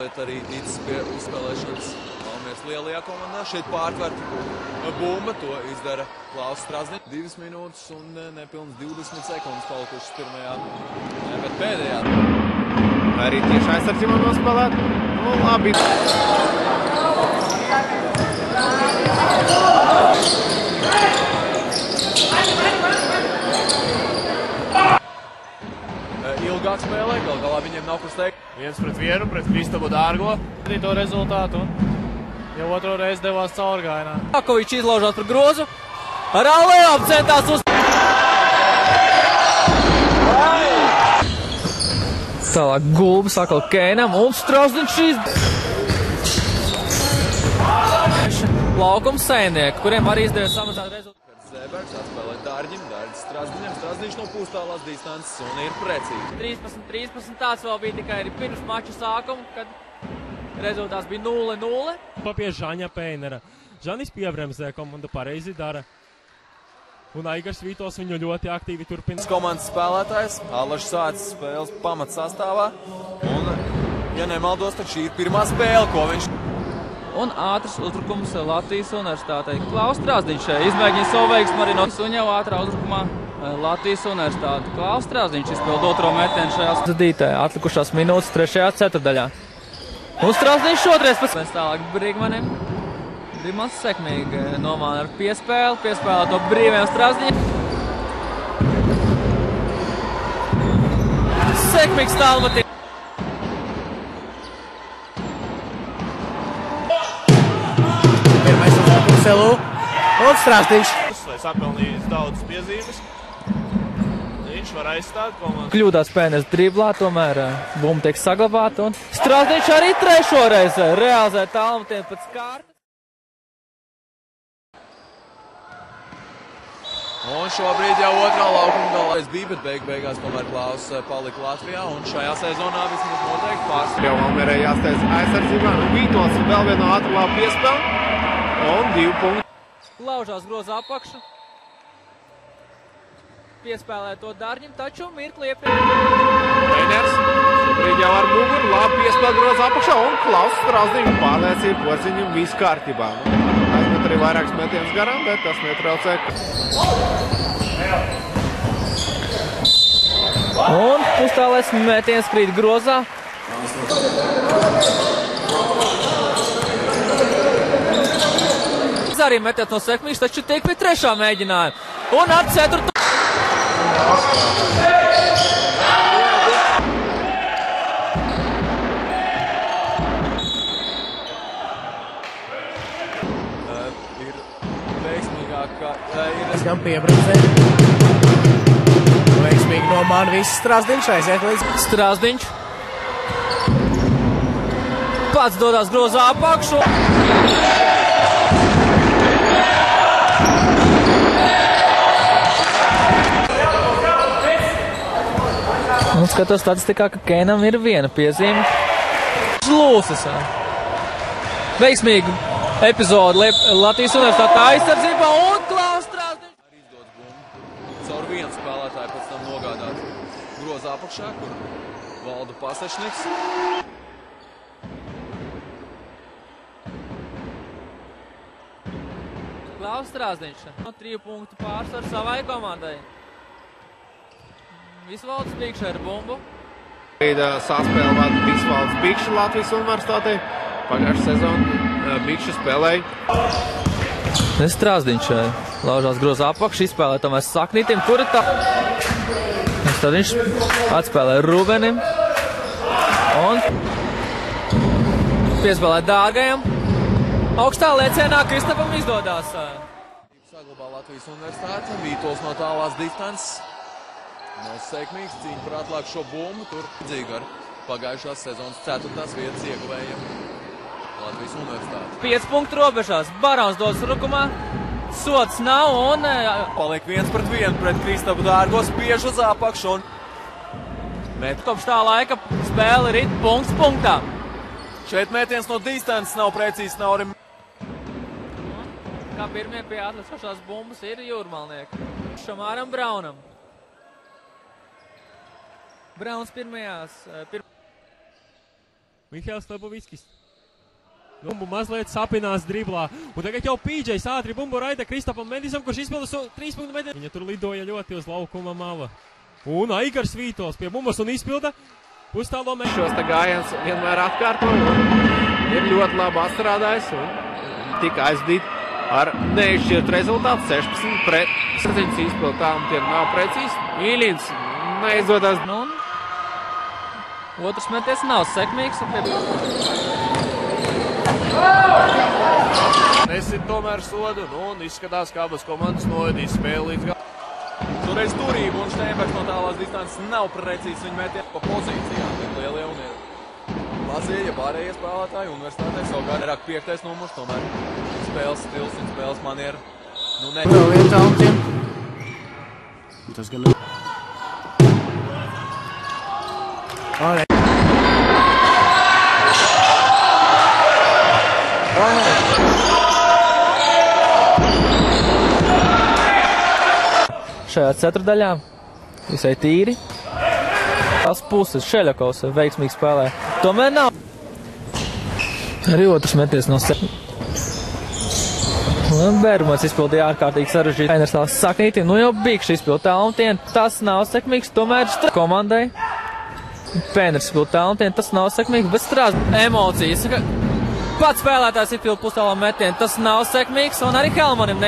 Bet arī ticis pie uzspēlēšanas Valmieras lielajā komandā. Šeit pārtvert bumba, to izdara Klaus Strasdiņš. 2 minūtes un nepilns 20 sekundes palikušas pirmajā, bet pēdējā. Arī tieši aizsardzībā nospēlēt. Nu, labi. Ilgāk spēlē, gal galā viņiem nav kas teikt. 1-1 pret Kristapu Dārgo. Arī to rezultātu. Jau otro reizi devās caurgājienā. Akovičs izlaužās par grozu. Rallē apcentās uz... Tālāk Gulbis atkal Kēnam un Strasdiņš šīs... Laukums sēnieki, kuriem arī izdevies samazināt rezultātu. Zēbergs atspēlē Dārģim, Dārģis Strasdiņam. Strasdiņš no pūstālās distances un ir precīzi. 13-13 tāds vēl bija tikai pirms mača sākuma, kad rezultāts bija 0-0. Pie Žaņa Peinera. Žanis piebremzē, komanda pareizi dara. Un Aigars Vītos viņu ļoti aktīvi turpina. Komandas spēlētājs, Allašs sācis spēles pamatsastāvā. Un, ja nemaldos, tad šī ir pirmā spēle, ko viņš... Un ātrs uzbrukums Latvijas Universitātei. Klaus Strasdiņš izmēģina savu veiksmu arī no un jau ātrā uzbrukumā Latvijas Universitāte. Klaus Strasdiņš izpild otro metienu šajā zadītē. Atlikušās minūtes 3. ceturdaļā. Un Strasdiņš šodreiz pēc tālāk Brigmanim. Brigmans sekmīgi nomāna ar piespēli. Piespēlē to brīviem Strasdiņu. Sekmīgs tālmetiens. Pirmais uzbrukums Elū un Strasdiņš. Lai sapelnījis daudz piezīmes. Viņš var aizstāt komandu. Kļūdās Pēners driblā, tomēr bumba tiek saglabāta. Un Strasdiņš arī trešo reizi realizē tālmetienu pēc kārtas. Un šobrīd jau otrā laukuma galā bija, bet beigās tomēr Klaus palika Latvijā. Un šajā sezonā vismaz noteikti pārstāv. Jau Valmierai jāsteidz aizsardzībā. Vītos vēl vienu ātru labu piespēli. Un 2 punkti. Laužās groza apakšu. Piespēlē to Dārņim, taču mirkli iepriekš. Peiners. Šobrīd jau ar muguru. Labi piespēli groza apakšā. Un Klaus Strasdiņš pārliecīja Porziņu visu kārtībā. Aizmet arī vairākas metienas garām, bet tas netraucē. Un pustālais metiens krīt grozā. Arī metiet no sekmīša, taču tiek pie trešā mēģinājuma. Un ar ceturto. Ir veiksmīgāk, ka ir... Gan piebremzē. Veiksmīgi nomāna viss Strasdiņš aiziet līdz... Strasdiņš. Pats dodās grozā apakšu. Un skatos statistikā, ka Kēnam ir viena piezīme. Žlūsas. Veiksmīgi epizode Latvijas Universitātē aizsardzībā un Klaus Strasdiņš. Arī izdodas bumbu. Caur vienu spēlētāju pēc tam nogādāt groza apakšā, kur valda Pasečniks. Klaus Strasdiņš. 3 punktu pārsvaru savai komandai. Visvalds Bikša ar bumbu. Saspēle vada Visvalds Bikša Latvijas Universitātei. Pagājušā sezona Bikša spēlēja. Strasdiņš laužās groza apakšu, izspēlē tomēr Saknītim, kura tā. Strasdiņš atspēlē Rubenim. Un piespēlē Dārgajam. Augstā lēcienā Kristapam izdodās. Saglabā Latvijas Universitāte, Vītols no tālās distances. Nav sekmīgs, cīņa par atliek šo bumbu, tur dzīga ar pagājušās sezonas 4. vietas ieguvējiem Latvijas Universitāte. 5 punktu robežās, Barons dodas rukumā, sods nav un... Paliek 1-1 pret Kristapu Dārgo, spiež uz apakšu un... Kopš tā laika spēle rit punkts punktā. Šeit metiens no distances nav precīzi, nav arī... Kā pirmie pie atlicošās bumbas ir Jūrmalnieki. Šamāram Braunam. Brauns pirmajās. Mihails Leboviskis. Bumbu mazliet sapinās driblā. Un tagad jau PJs ātri bumbu raida Kristapam Mendisam, kurš izpilda 3 punktu metienu. Viņa tur lidoja ļoti uz laukuma mala. Un Aigars Vītols pie bumbas un izpilda pustālo metienu. Šos te gājiens vienmēr atkārtoja. Ir ļoti labi atstrādājis un tika aizdīt ar neizšķirtu rezultātu 16 pret 7 izpildu Talantiem nav precīzi. Mīļins neizdodas. Nu, otrs meties nav sekmīgs. Nesit tomēr sodu, un izskatās, kā abas komandas novedīs spēli līdz galam. Toreiz turību un Steinbergs no tālās distances nav precīzi viņa metieni pa pozīcijām, bet lielie un ir mazie, ja pārējie spēlētāji universitātē savukārt vairāk 5. numurs, tomēr spēles stils un spēles maniera. Nu, ne. Vēl viens Talantiem. Tas gan... Šajā ceturdaļā visai tīri. Tās puses Šeļakovs veiksmīgi spēlē. Tomēr nav. Arī otrs meties no Bērmats izpildīja ārkārtīgi sarežģīti. Treners tās saknīti, nu jau bīkši izpildu Talantiem. Tas nav sekmīgs, tomēr komandai. Pēners izpildu Talantiem, tas nav sekmīgs, bet strāst emocijas. Pats spēlētājs izpildu pustālo metienu, tas nav sekmīgs, un arī Helmanim ne.